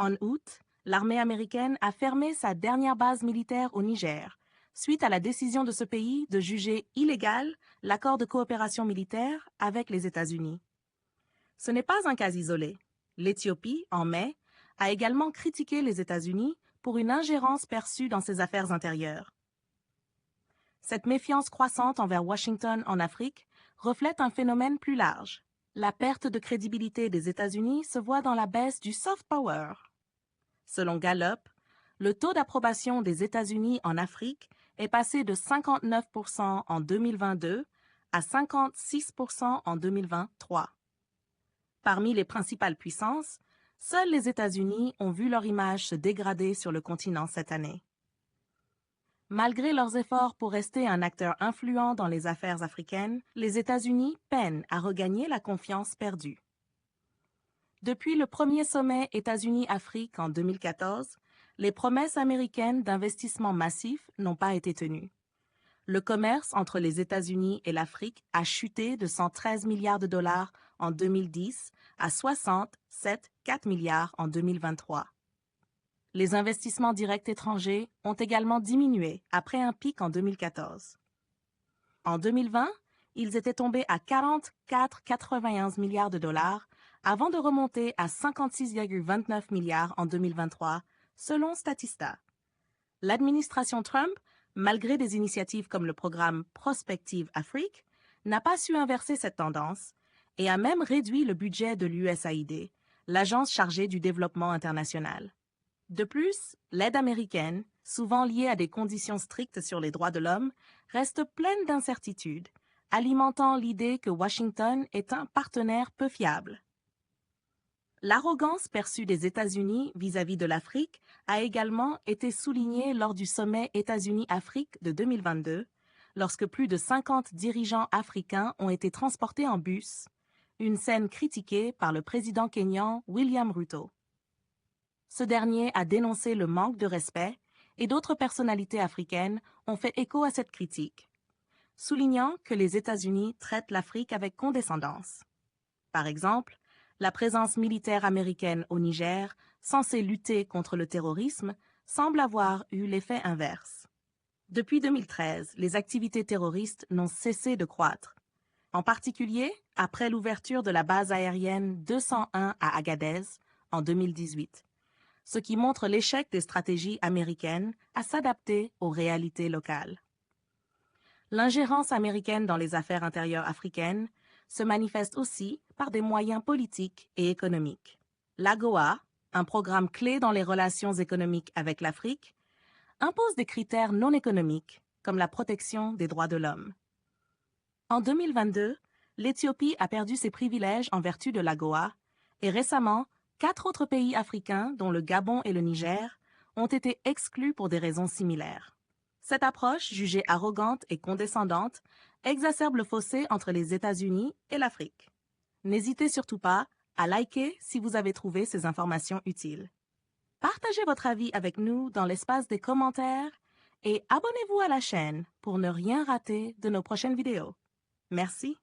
En août, l'armée américaine a fermé sa dernière base militaire au Niger, suite à la décision de ce pays de juger illégal l'accord de coopération militaire avec les États-Unis. Ce n'est pas un cas isolé. L'Éthiopie, en mai, a également critiqué les États-Unis pour une ingérence perçue dans ses affaires intérieures. Cette méfiance croissante envers Washington en Afrique reflète un phénomène plus large. La perte de crédibilité des États-Unis se voit dans la baisse du soft power. Selon Gallup, le taux d'approbation des États-Unis en Afrique est passé de 59% en 2022 à 56% en 2023. Parmi les principales puissances, seuls les États-Unis ont vu leur image se dégrader sur le continent cette année. Malgré leurs efforts pour rester un acteur influent dans les affaires africaines, les États-Unis peinent à regagner la confiance perdue. Depuis le premier sommet États-Unis-Afrique en 2014, les promesses américaines d'investissement massif n'ont pas été tenues. Le commerce entre les États-Unis et l'Afrique a chuté de 113 milliards de dollars en 2010 à 67,4 milliards en 2023. Les investissements directs étrangers ont également diminué après un pic en 2014. En 2020, ils étaient tombés à 44,91 milliards de dollars avant de remonter à 56,29 milliards en 2023, selon Statista. L'administration Trump, malgré des initiatives comme le programme Prospective Afrique, n'a pas su inverser cette tendance et a même réduit le budget de l'USAID, l'agence chargée du développement international. De plus, l'aide américaine, souvent liée à des conditions strictes sur les droits de l'homme, reste pleine d'incertitudes, alimentant l'idée que Washington est un partenaire peu fiable. L'arrogance perçue des États-Unis vis-à-vis de l'Afrique a également été soulignée lors du sommet États-Unis-Afrique de 2022, lorsque plus de 50 dirigeants africains ont été transportés en bus, une scène critiquée par le président kényan William Ruto. Ce dernier a dénoncé le manque de respect et d'autres personnalités africaines ont fait écho à cette critique, soulignant que les États-Unis traitent l'Afrique avec condescendance. Par exemple, la présence militaire américaine au Niger, censée lutter contre le terrorisme, semble avoir eu l'effet inverse. Depuis 2013, les activités terroristes n'ont cessé de croître. En particulier, après l'ouverture de la base aérienne 201 à Agadez en 2018. Ce qui montre l'échec des stratégies américaines à s'adapter aux réalités locales. L'ingérence américaine dans les affaires intérieures africaines se manifeste aussi par des moyens politiques et économiques. L'AGOA, un programme clé dans les relations économiques avec l'Afrique, impose des critères non économiques, comme la protection des droits de l'homme. En 2022, l'Éthiopie a perdu ses privilèges en vertu de l'AGOA et récemment, 4 autres pays africains, dont le Gabon et le Niger, ont été exclus pour des raisons similaires. Cette approche, jugée arrogante et condescendante, exacerbe le fossé entre les États-Unis et l'Afrique. N'hésitez surtout pas à liker si vous avez trouvé ces informations utiles. Partagez votre avis avec nous dans l'espace des commentaires et abonnez-vous à la chaîne pour ne rien rater de nos prochaines vidéos. Merci.